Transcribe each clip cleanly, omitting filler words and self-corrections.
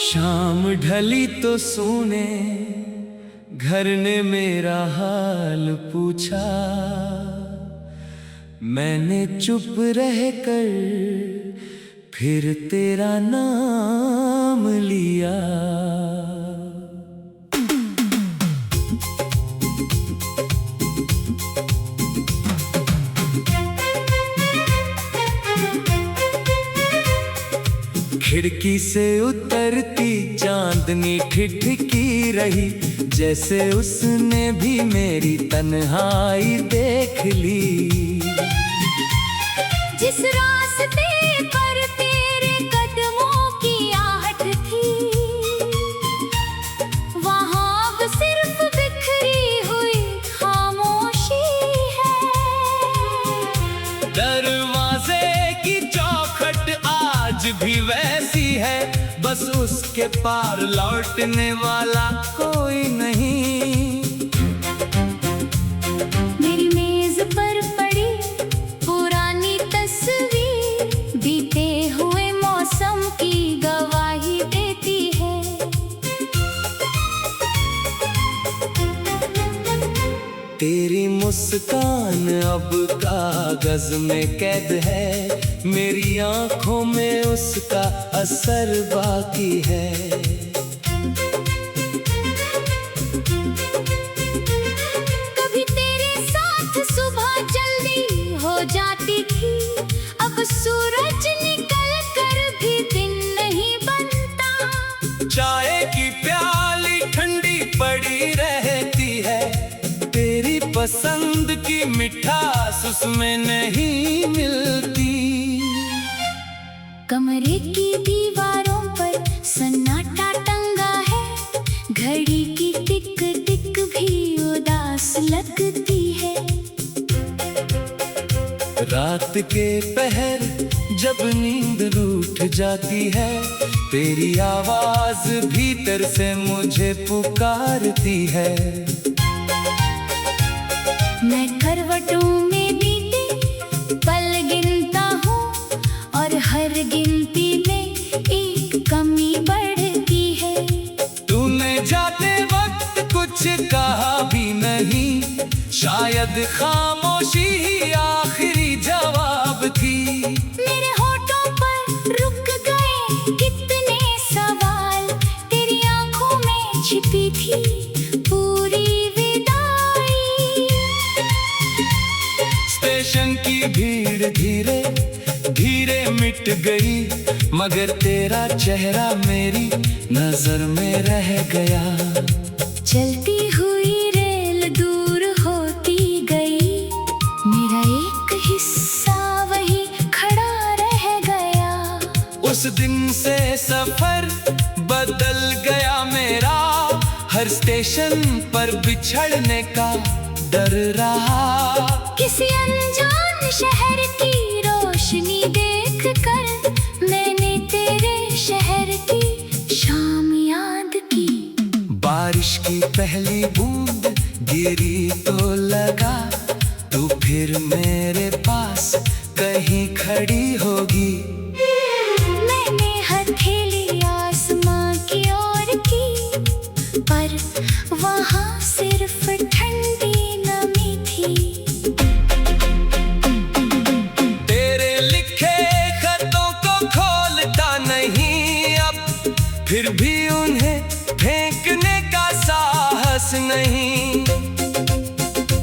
शाम ढली तो सुने घर ने मेरा हाल पूछा, मैंने चुप रह कर फिर तेरा नाम लिया। खिड़की से उतरती चांदनी ठिठकी रही, जैसे उसने भी मेरी तन्हाई देख ली। जिस रास्ते पर तेरे कदमों की आहट थी, वहाँ अब सिर्फ बिखरी हुई खामोशी है। दरवाजे की चौखट आज भी वैसी है, बस उसके पार लौटने वाला कोई नहीं। मेरी मेज पर पड़ी पुरानी तस्वीर, बीते हुए मौसम की गवाही देती है। तेरी मुस्कान अब कागज में कैद है, मेरी आंखों में उसका असर बाकी है। कभी तेरे साथ सुबह जल्दी हो जाती थी, अब सूरज निकल कर भी दिन नहीं बनता। चाय की प्याली ठंडी पड़ी रहती है, तेरी पसंद की मिठास उसमें नहीं मिलती। कमरे की दीवारों पर सन्नाटा टंगा है, घड़ी की टिक टिक भी उदास लगती है। रात के पहर जब नींद रूठ जाती है, तेरी आवाज भीतर से मुझे पुकारती है। मैं करवटों में बीते पल गिनता हूँ, और हर गिनती में एक कमी बढ़ती है। तूने जाते वक्त कुछ कहा भी नहीं, शायद खामोशी ही आखिरी जवाब थी। मेरे होठों पर रुक गए कितने सवाल, तेरी आंखों में छिपी थी पूरी विदाई। स्टेशन की भीड़ धीरे धीरे मिट गई, मगर तेरा चेहरा मेरी नजर में रह गया। चलती हुई रेल दूर होती गई, मेरा एक हिस्सा वही खड़ा रह गया। उस दिन से सफर बदल गया मेरा, हर स्टेशन पर बिछड़ने का डर रहा। किसी अनजान शहर की रोशनी देखकर मैंने तेरे शहर की शाम याद की। बारिश की पहली बूंद गिरी तो लगा, तू फिर मेरे पास कहीं खड़ी होगी। मैंने हथेली आसमां की ओर की, पर वहाँ सिर्फ ठंडी नमी थी। तेरे लिखे खतों को खोलता नहीं अब, फिर भी उन्हें फेंकने का साहस नहीं।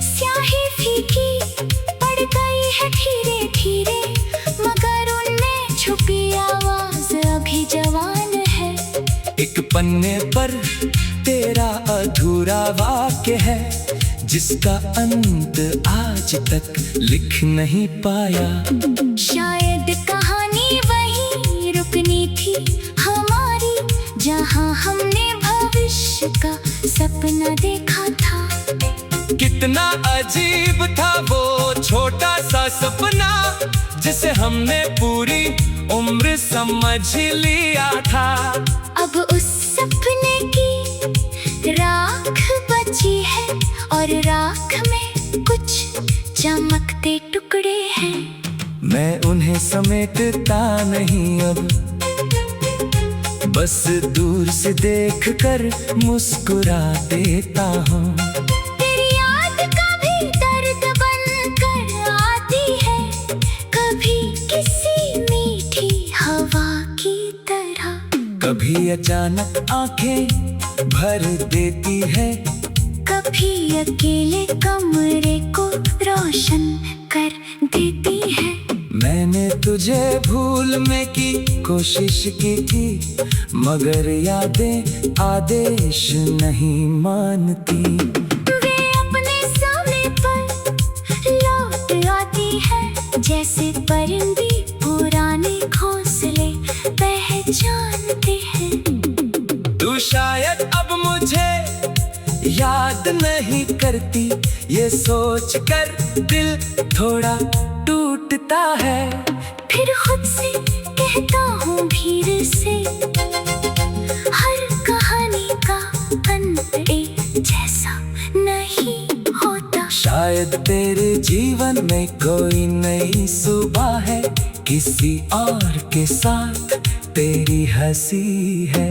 स्याही फीकी पड़ गई है धीरे धीरे, मगर उनमें छुपी आवाज अभी जवान है। एक पन्ने पर तेरा अधूरा वाक्य है, जिसका अंत आज तक लिख नहीं पाया। शायद कहानी वहीं रुकनी थी हमारी, जहां हमने भविष्य का सपना देखा था। कितना अजीब था वो छोटा सा सपना, जिसे हमने पूरी उम्र समझ लिया था। अब उस सपने की और राख में कुछ चमकते टुकड़े हैं। मैं उन्हें समेटता नहीं अब, बस दूर से देखकर मुस्कुरा देता हूँ। तेरी याद कभी दर्द बनकर आती है, कभी किसी मीठी हवा की तरह। कभी अचानक आंखें भर देती है, कभी अकेले कमरे को रोशन कर देती है। मैंने तुझे भूलने की कोशिश की थी, मगर यादें आदेश नहीं मानती। वे अपने समय पर लौट आती है, जैसे परिंदे पुराने घोंसले पहचानते हैं। तू शायद अब मुझे याद नहीं करती, ये सोच कर दिल थोड़ा टूटता है। फिर खुद से कहता हूँ भीड़ से, हर कहानी का अंत एक जैसा नहीं होता। शायद तेरे जीवन में कोई नई सुबह है, किसी और के साथ तेरी हंसी है।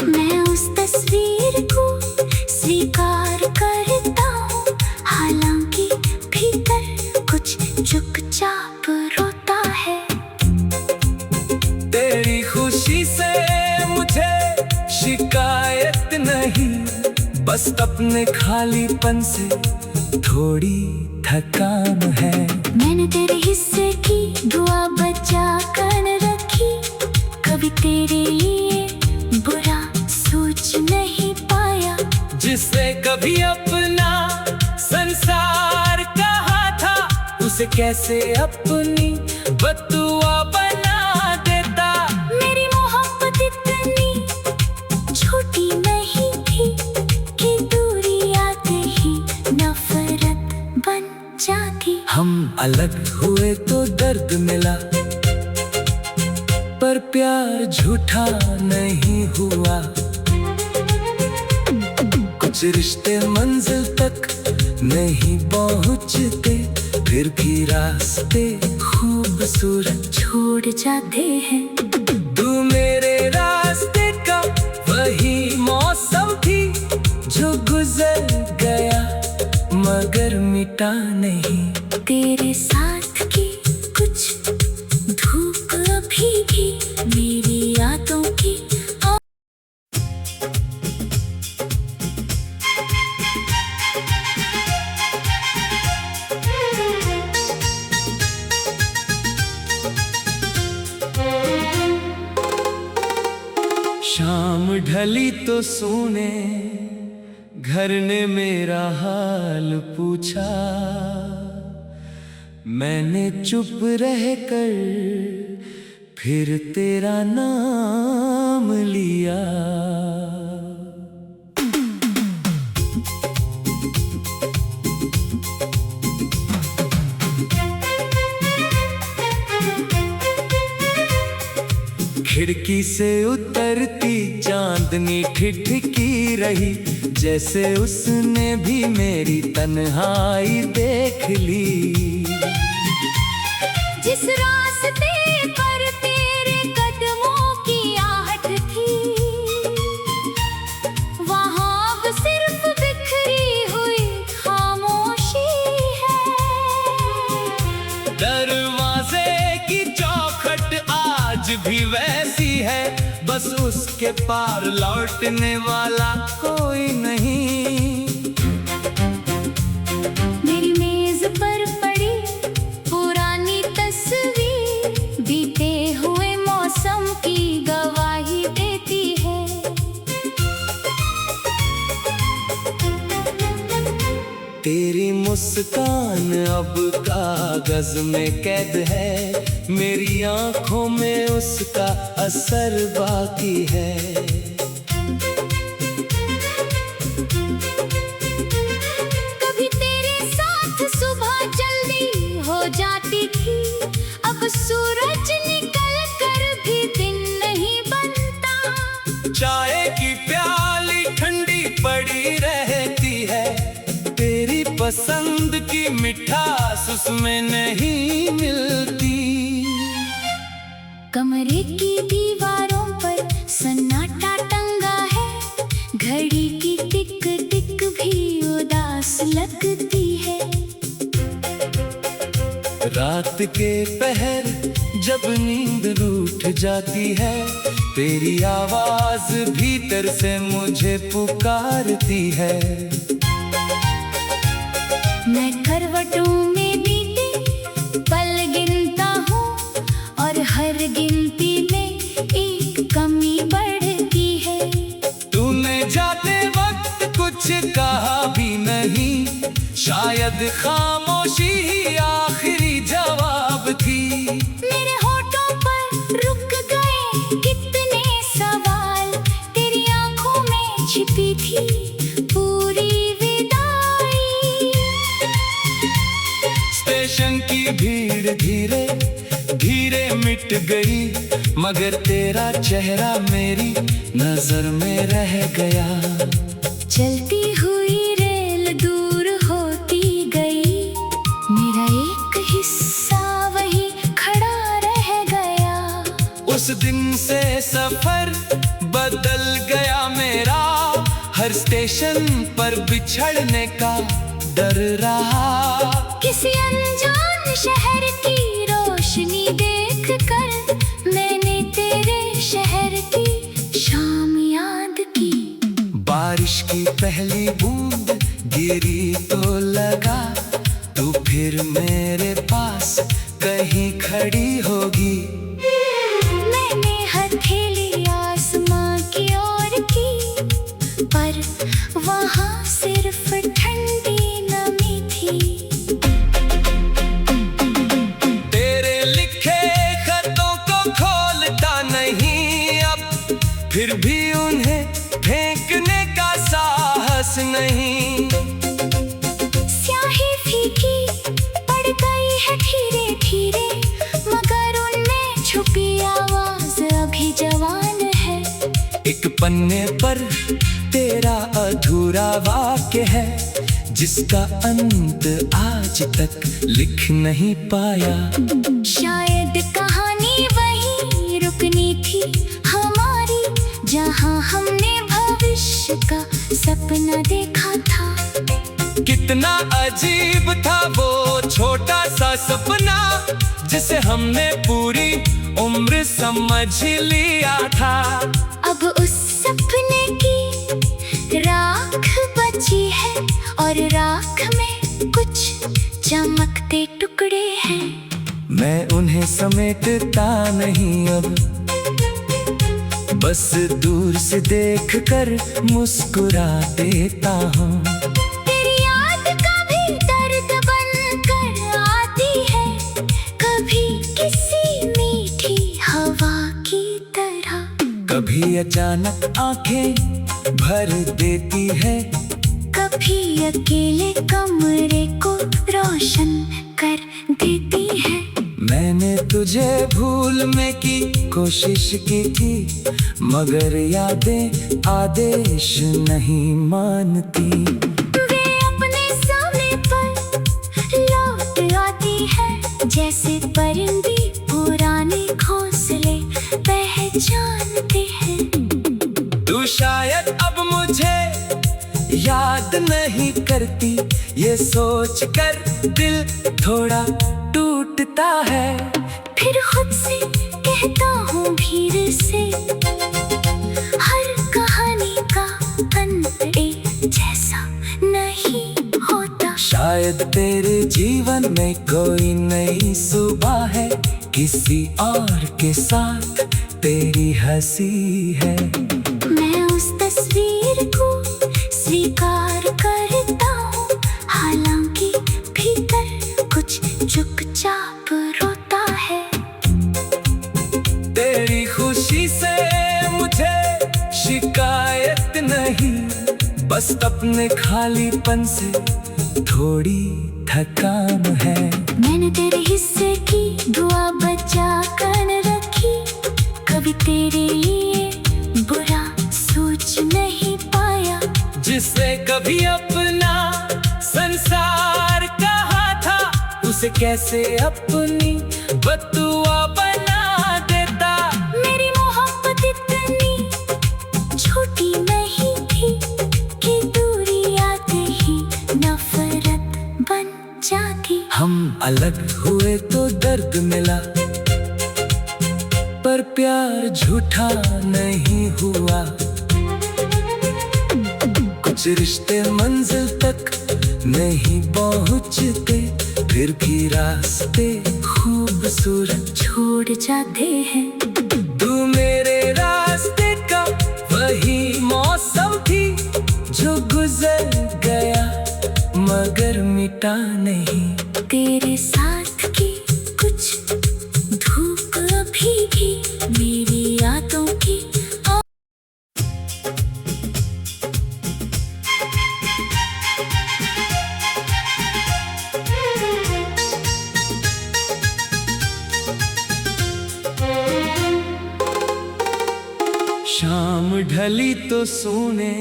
मैं उस तस्वीर को स्वीकार करता हूँ, हालांकि भीतर कुछ चुपचाप रोता है। तेरी खुशी से मुझे शिकायत नहीं, बस अपने खालीपन से थोड़ी थकान है। मैंने तेरे हिस्से की दुआ बचा कर रखी, कभी तेरे लिए बुरा सोच नहीं पाया। जिससे कभी अपना संसार कहा था, उसे कैसे अपनी बददुआ बना देता। मेरी मोहब्बत इतनी छोटी नहीं थी कि दूरी आते ही नफरत बन जाती। हम अलग हुए तो दर्द मिला, पर प्यार झूठा नहीं हुआ। कुछ रिश्ते मंजिल तक नहीं पहुंचते, फिर भी रास्ते खूबसूरत छोड़ जाते हैं। तू मेरे रास्ते का वही मौसम थी, जो गुजर गया मगर मिटा नहीं। तेरे साथ की कुछ धूप अभी भी मेरी यादों की। शाम ढली तो सोने घर ने मेरा हाल पूछा, मैंने चुप रह कर फिर तेरा नाम लिया। खिड़की से उतरती चांदनी ठिठकी रही, जैसे उसने भी मेरी तन्हाई देख ली। जिस रास्ते पर तेरे कदमों की आहट थी, वहाँ अब सिर्फ बिखरी हुई खामोशी है। दरवाजे की चौखट आज भी वैसी है, बस उसके पार लौटने वाला कोई नहीं। मेरी मेज पर पड़ी पुरानी तस्वीर, बीते हुए मौसम की गवाही देती है। तेरी मुस्कान अब कागज में कैद है, मेरी आंखों में उसका असर बाकी है। कभी तेरे साथ सुबह जल्दी हो जाती थी, अब सूरज निकल कर भी दिन नहीं बनता। चाय की प्याली ठंडी पड़ी रहती है, तेरे पसंद की मिठास उसमें नहीं मिलती। कमरे की दीवारों पर सन्नाटा टंगा है, घड़ी की टिक टिक भी उदास लगती है। रात के पहर जब नींद रूठ जाती है, तेरी आवाज भीतर से मुझे पुकारती है। मैं करवटों में बीते पल गिनता हूँ, और हर गिनती में एक कमी बढ़ती है। तूने जाते वक्त कुछ कहा भी नहीं, शायद खामोशी ही आखिरी जवाब थी। मेरे होठों पर रुक गए कितने सवाल, तेरी आंखों में छिपी थी पूरी विदाई। स्टेशन की भीड़ धीरे धीरे मिट गई, मगर तेरा चेहरा मेरी नजर में रह गया। चलती हुई रेल दूर होती गई, मेरा एक हिस्सा वही खड़ा रह गया। उस दिन से सफर बदल गया मेरा, हर स्टेशन पर बिछड़ने का डर रहा। किसी अनजान शहर की रोशनी देखकर मैंने तेरे शहर की शाम याद की। बारिश की पहली बूंद गिरी तो लगा, तू फिर मेरे पास कहीं खड़ी होगी। मैंने हथेली आसमां की ओर की, पर वहाँ सिर्फ ठंडी नमी थी। तेरे लिखे खतों को खोलता नहीं अब, फिर भी उन्हें फेंकने का साहस नहीं। स्याही फीकी पड़ गई है धीरे धीरे, मगर उनमें छुपी आवाज अभी जवान है। एक पन्ने पर तेरा अधूरा वाक्य है, जिसका अंत आज तक लिख नहीं पाया। शायद कहानी वहीं रुकनी थी हमारी, जहां हमने भविष्य का सपना देखा था। कितना अजीब था वो छोटा सा सपना, जिसे हमने पूरी उम्र समझ लिया था। अब उस सपने की राख बची है, और राख में कुछ चमकते टुकड़े हैं। मैं उन्हें समेटता नहीं अब, बस दूर से देखकर मुस्कुरा देता हूँ। तेरी याद कभी दर्द बनकर आती है, कभी किसी मीठी हवा की तरह। कभी अचानक आंखें भर देती है, कभी अकेले कमरे को रोशन कर देती है। मैंने तुझे भूलने की कोशिश की थी, मगर यादें आदेश नहीं मानती। वे अपने समय पर लौट आती है, जैसे परिंदे पुराने घोंसले पहचानते हैं। तू शायद अब मुझे याद नहीं करती, ये सोच कर दिल थोड़ा टूटता है। फिर खुद से कहता हूँ भीड़ से, हर कहानी का अंत एक जैसा नहीं होता। शायद तेरे जीवन में कोई नई सुबह है, किसी और के साथ तेरी हंसी है। मैं उस तस्वीर को स्वीकार करता हूँ, हालांकि भीतर कुछ चुपचाप रोता है। तेरी खुशी से मुझे शिकायत नहीं, बस अपने खालीपन से थोड़ी थकान है। मैंने तेरे हिस्से की दुआ बचा कर रखी, कभी तेरे लिए बुरा सोच नहीं पाया। जिससे कभी अपना संसार से कैसे अपनी बददुआ बना देता। मेरी मोहब्बत इतनी छोटी नहीं थी कि दूरी आते ही नफरत बन जाती। हम अलग हुए तो दर्द मिला, पर प्यार झूठा नहीं हुआ। कुछ रिश्ते मंजिल तक नहीं पहुंचते, फिर भी रास्ते खूबसूरत छोड़ जाते हैं। तू मेरे रास्ते का वही मौसम थी जो गुजर गया मगर मिटा नहीं। तेरे साथ की कुछ धूप अभी भी मेरी यादों की। शाम ढली तो सुने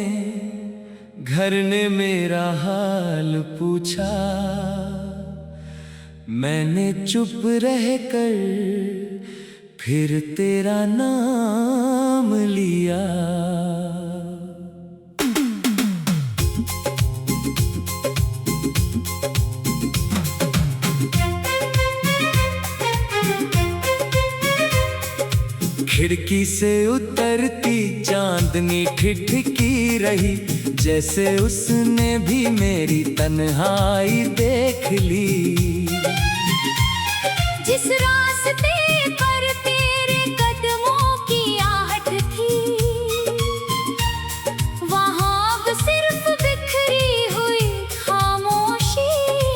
घर ने मेरा हाल पूछा। मैंने चुप रह कर फिर तेरा नाम लिया। खिड़की से उतरती चांदनी ठिठकी रही, जैसे उसने भी मेरी तन्हाई देख ली। जिस रास्ते पर तेरे कदमों की आहट थी, वहाँ अब सिर्फ बिखरी हुई खामोशी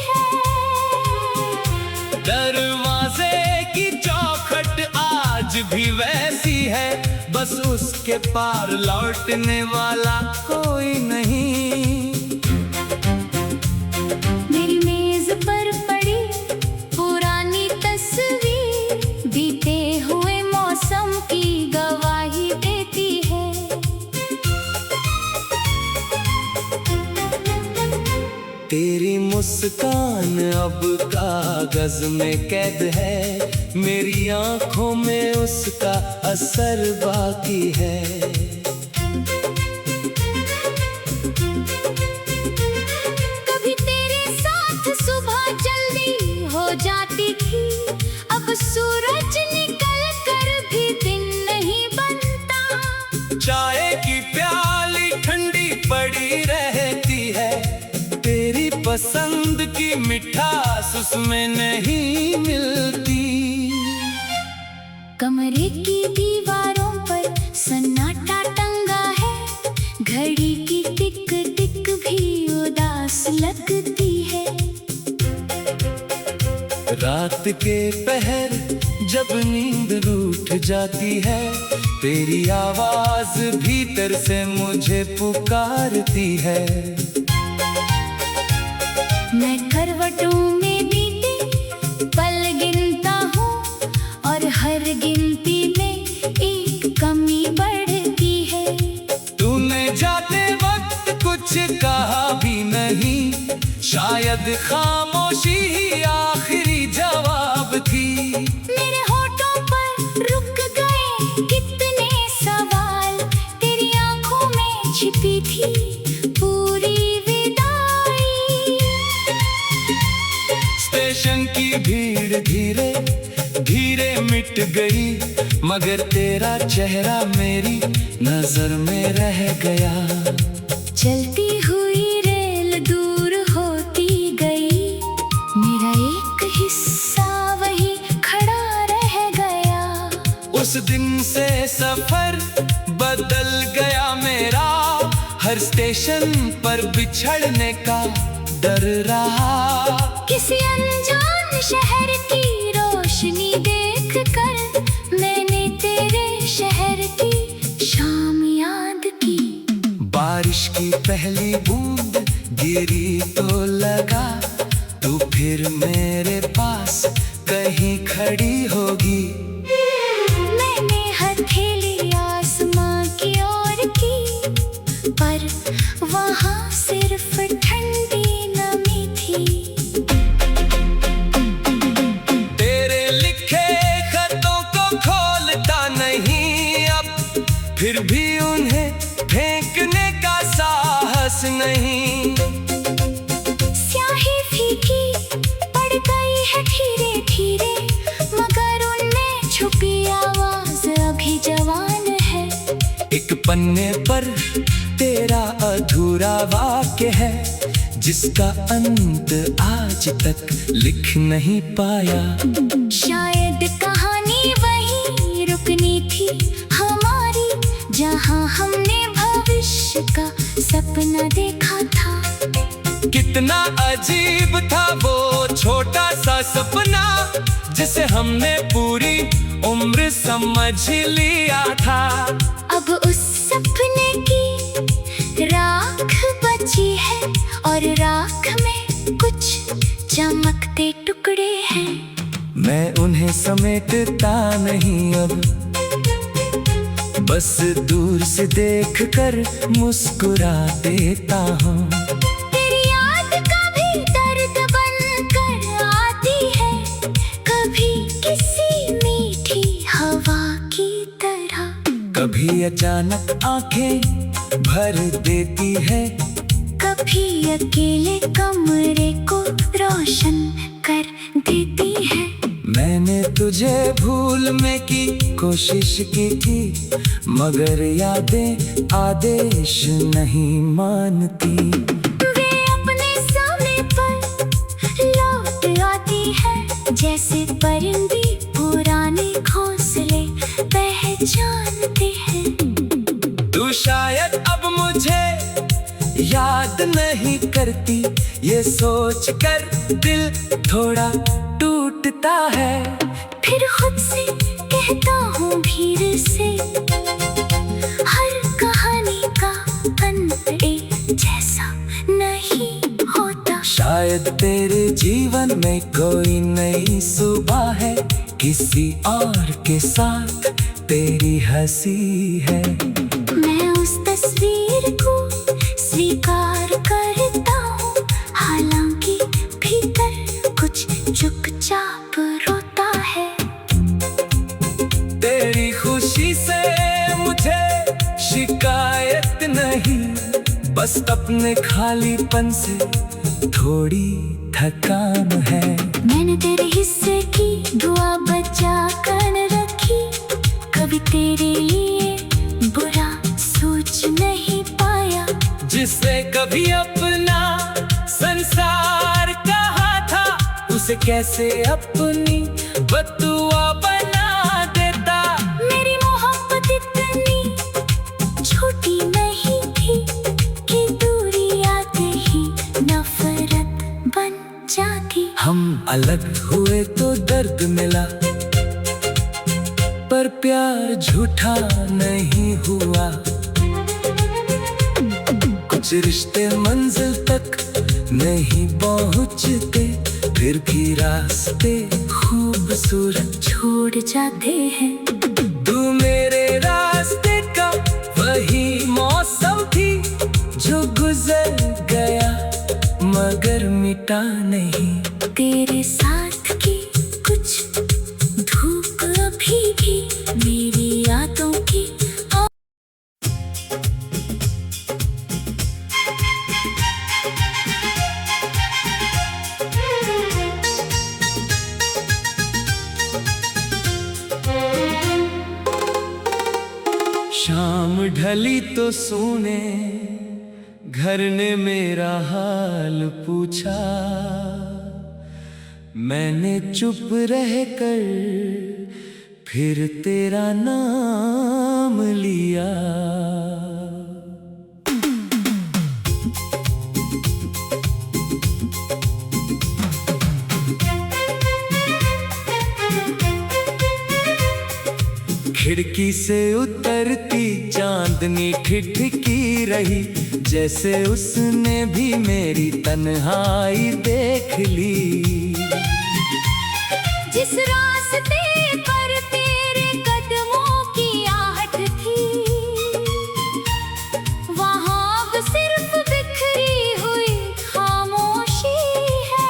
है। दरवाजे की चौखट आज भी वैसी है, बस उसके पार लौटने वाला कोई नहीं। मेरी मेज पर पड़ी पुरानी तस्वीर बीते हुए मौसम की गवाही देती है। तेरी मुस्कान अब कागज में कैद है, मेरी आंखों में उसका असर बाकी है। कभी तेरे साथ सुबह जल्दी हो जाती थी, अब सूरज निकल कर भी दिन नहीं बनता। चाय की प्याली ठंडी पड़ी रहती है, तेरी पसंद की मिठास उसमें नहीं मिलती। कमरे की दीवारों पर सन्नाटा टंगा है, घड़ी की टिक टिक भी उदास लगती है। रात के पहर जब नींद रूठ जाती है, तेरी आवाज भीतर से मुझे पुकारती है। मैं करवटों में बीते पल गिनता हूँ और हर गिनती में एक कमी बढ़ती है। तूने जाते वक्त कुछ कहा भी नहीं, शायद खामोशी ही आखिरी जवाब थी। मेरे होठों पर रुक गए कितने सवाल, तेरी आंखों में छिपी थी पूरी विदाई। स्टेशन की भीड़ धीरे धीरे मिट गई, मगर तेरा चेहरा मेरी नजर में रह गया। चलती हुई रेल दूर होती गई, मेरा एक हिस्सा वही खड़ा रह गया। उस दिन से सफर बदल गया मेरा, हर स्टेशन पर बिछड़ने का डर रहा। किसी अनजान शहर की रोशनी देख कर मैंने तेरे शहर की शाम याद की। बारिश की पहली बूंद गिरी तो लगा, तू फिर मेरे पास कहीं खड़ी होगी। मैंने हथेली आसमां की ओर की, पर वहाँ सिर्फ ठंडी नमी थी। प्यास नहीं। स्याही फीकी पड़ गई है धीरे धीरे, मगर उनमें छुपी आवाज अभी जवान है। एक पन्ने पर तेरा अधूरा वाक्य है, जिसका अंत आज तक लिख नहीं पाया। शायद कहानी वहीं रुकनी थी हमारी, जहां हमने भविष्य का सपना देखा था। कितना अजीब था वो छोटा सा सपना, जिसे हमने पूरी उम्र समझ लिया था। अब उस सपने की राख बची है, और राख में कुछ चमकते टुकड़े हैं। मैं उन्हें समेटता नहीं अब, बस दूर से देखकर मुस्कुरा देता हूँ। तेरी याद कभी दर्द बनकर आती है, कभी किसी मीठी हवा की तरह। कभी अचानक आंखें भर देती है, कभी अकेले कमरे को रोशन कर देती है। मैंने तुझे भूलने की कोशिश की थी, मगर यादें आदेश नहीं मानती। वे अपने समय पर लौट आती है, जैसे परिंदे पुराने घोंसले पहचानते हैं। तू शायद अब मुझे याद नहीं करती, ये सोच कर दिल थोड़ा टूटता है। फिर खुद से कहता हूँ भीड़ से, हर कहानी का अंत एक जैसा नहीं होता। शायद तेरे जीवन में कोई नई सुबह है, किसी और के साथ तेरी हंसी है। मैं उस तस्वीर को स्वीकार करता हूँ, हालांकि भीतर कुछ चुपचाप रोता है। तेरी खुशी से मुझे शिकायत नहीं, बस अपने खालीपन से थोड़ी थकान है। मैंने तेरे हिस्से की दुआ बचा कर रखी, कभी तेरे लिए बुरा सोच नहीं पाया। जिसने कभी अपना संसार कहा था, उसे कैसे अपनी बददुआ बना देता। मेरी मोहब्बत इतनी छोटी नहीं थी कि दूरी आते ही नफरत बन जाती। हम अलग हुए तो दर्द मिला, पर प्यार झूठा नहीं हुआ। कुछ रिश्ते मंजिल तक नहीं पहुँचते, फिर भी रास्ते खूबसूरत छोड़ जाते हैं। तू मेरे रास्ते का वही मौसम थी, जो गुजर गया मगर मिटा नहीं। तेरे साथ की कुछ धूप अभी भी मेरी यादों की। शाम ढली तो सुने घर ने मेरा हाल पूछा, मैंने चुप रह कर फिर तेरा नाम लिया। खिड़की से उतरती चांदनी ठिठकी रही, जैसे उसने भी मेरी तन्हाई देख ली। जिस रास्ते पर तेरे कदमों की आहट थी, वहाँ अब सिर्फ बिखरी हुई खामोशी है।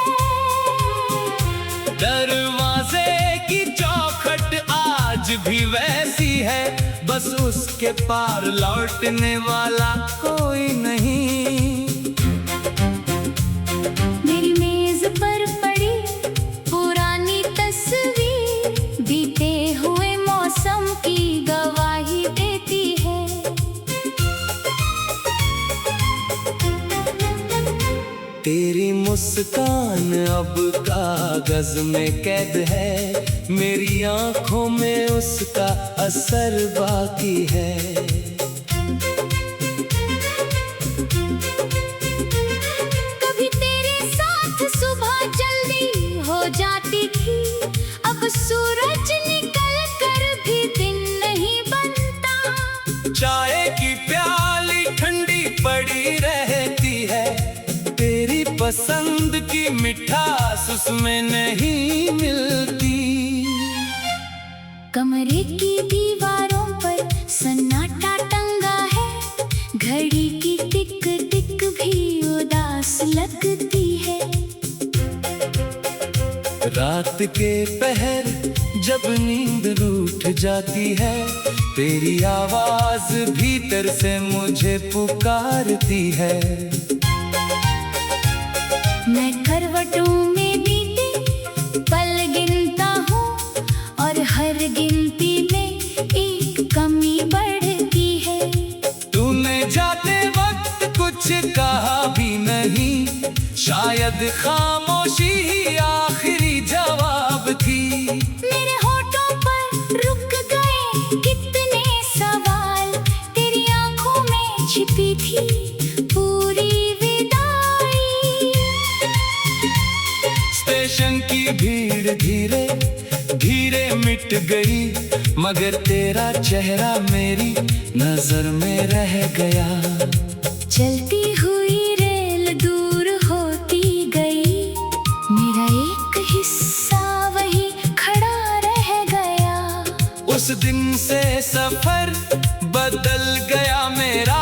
दरवाजे की चौखट आज भी वैसी है, बस उसके पार लौटने वाला कोई नहीं। तेरी मुस्कान अब कागज में कैद है, मेरी आंखों में उसका असर बाकी है। कभी तेरे साथ सुबह जल्दी हो जाती थी, अब सूरज निकल कर भी दिन नहीं बनता। चाय की प्याली ठंडी पड़ी रहती है, तेरी पसंद की मिठास उसमें नहीं मिलती। कमरे की दीवारों पर सन्नाटा टंगा है, घड़ी की टिक टिक भी उदास लगती है। रात के पहर जब नींद रूठ जाती है, तेरी आवाज भीतर से मुझे पुकारती है। मैं करवटों में बीते पल गिनता हूँ, और हर गिनती में एक कमी बढ़ती है। तूने जाते वक्त कुछ कहा भी नहीं, शायद खामोशी ही आखिरी जवाब थी। मेरे होठों पर रुक गए कितने सवाल, तेरी आंखों में छिपी थी पूरी विदाई। स्टेशन की भीड़ धीरे धीरे मिट गई, मगर तेरा चेहरा मेरी नजर में रह गया। चलती हुई रेल दूर होती गई, मेरा एक हिस्सा वही खड़ा रह गया। उस दिन से सफर बदल गया मेरा,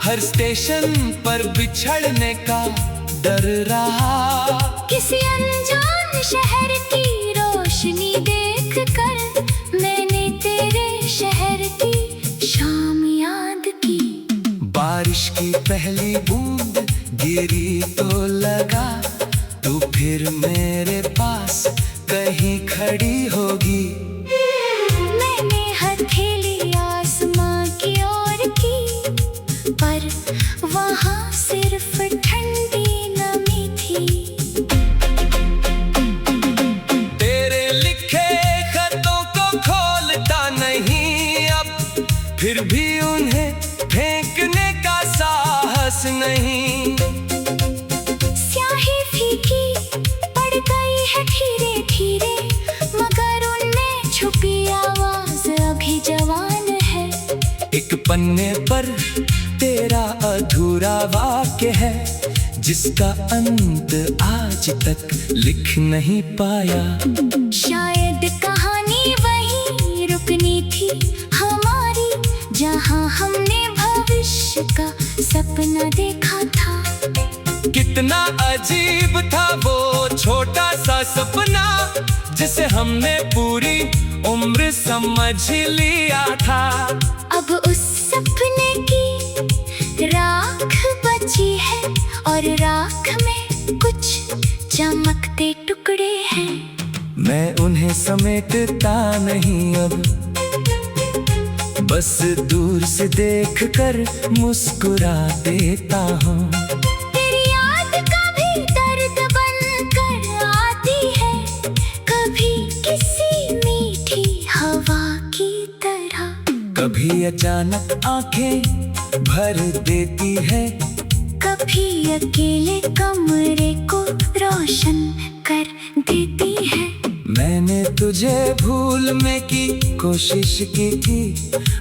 हर स्टेशन पर बिछड़ने का डर रहा। किसी अनजान शहर की रोशनी देखकर मैंने तेरे शहर की शाम याद की। बारिश की पहली बूंद गिरी तो लगा, तू फिर मेरे पास कहीं खड़ी होगी। मैंने हथेली आसमां की ओर की, पर वहाँ सिर्फ ठंडी नमी थी। तेरे लिखे खतों को खोलता नहीं अब, फिर भी उन्हें फेंकने का साहस नहीं। स्याही फीकी पड़ गई है धीरे धीरे, मगर उनमें छुपी आवाज अभी जवान है। एक पन्ने पर तेरा अधूरा वाक्य है, जिसका अंत आज तक लिख नहीं पाया। शायद कहानी वहीं रुकनी थी हमारी, जहां हमने भविष्य का सपना देखा था। कितना अजीब था वो छोटा सा सपना, जिसे हमने पूरी उम्र समझ लिया था। अब उस सपने की राख बची है, और राख में कुछ चमकते टुकड़े हैं। मैं उन्हें समेटता नहीं अब, बस दूर से देखकर मुस्कुरा देता हूँ। तेरी याद कभी दर्द बनकर आती है, कभी किसी मीठी हवा की तरह। कभी अचानक आंखें भर देती है, कभी अकेले कमरे को रोशन कर देती है। मैंने तुझे भूलने की कोशिश की थी,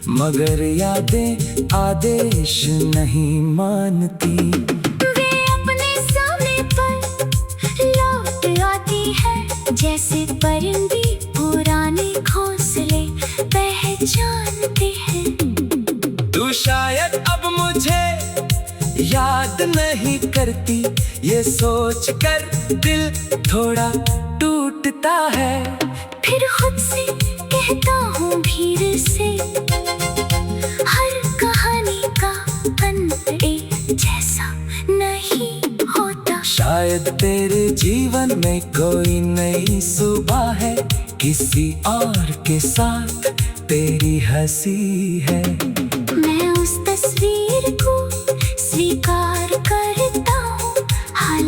मगर यादें आदेश नहीं मानती। वे अपने समय पर लौट आती है, जैसे परिंदे पुराने घोंसले पहचानते हैं। तू शायद अब मुझे याद नहीं करती, ये सोच कर दिल थोड़ा टूटता है। फिर खुद से कहता हूँ भीड़ से, हर कहानी का अंत एक जैसा नहीं होता। शायद तेरे जीवन में कोई नई सुबह है, किसी और के साथ तेरी हंसी है। मैं उस तस्वीर को स्वीकार करता हूँ, हालांकि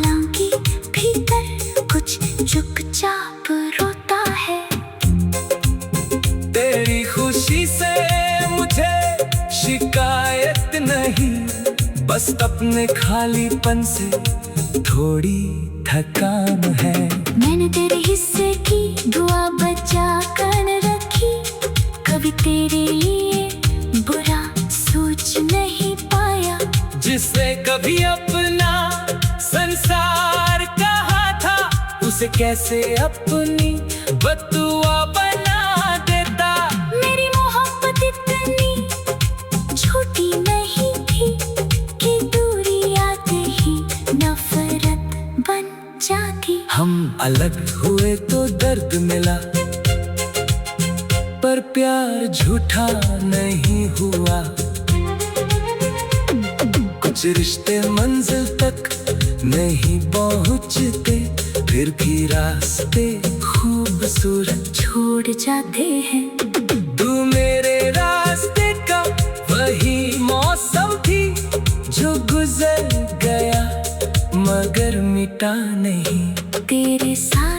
बस अपने खालीपन से थोड़ी थकान है। मैंने तेरे हिस्से की दुआ बचा कर रखी, कभी तेरे लिए बुरा सोच नहीं पाया। जिसने कभी अपना संसार कहा था, उसे कैसे अपनी बददुआ बना देता। मेरी मोहब्बत इतनी छोटी नहीं थी कि दूरी आते ही नफरत बन जाती। हम अलग हुए तो दर्द मिला, पर प्यार झूठा नहीं हुआ। कुछ रिश्ते मंजिल तक नहीं पहुंचते, फिर भी रास्ते खूबसूरत छोड़ जाते हैं। तू मेरे रास्ते का वही मौसम थी जो गुजर गया, मगर मिटा नहीं। तेरे साथ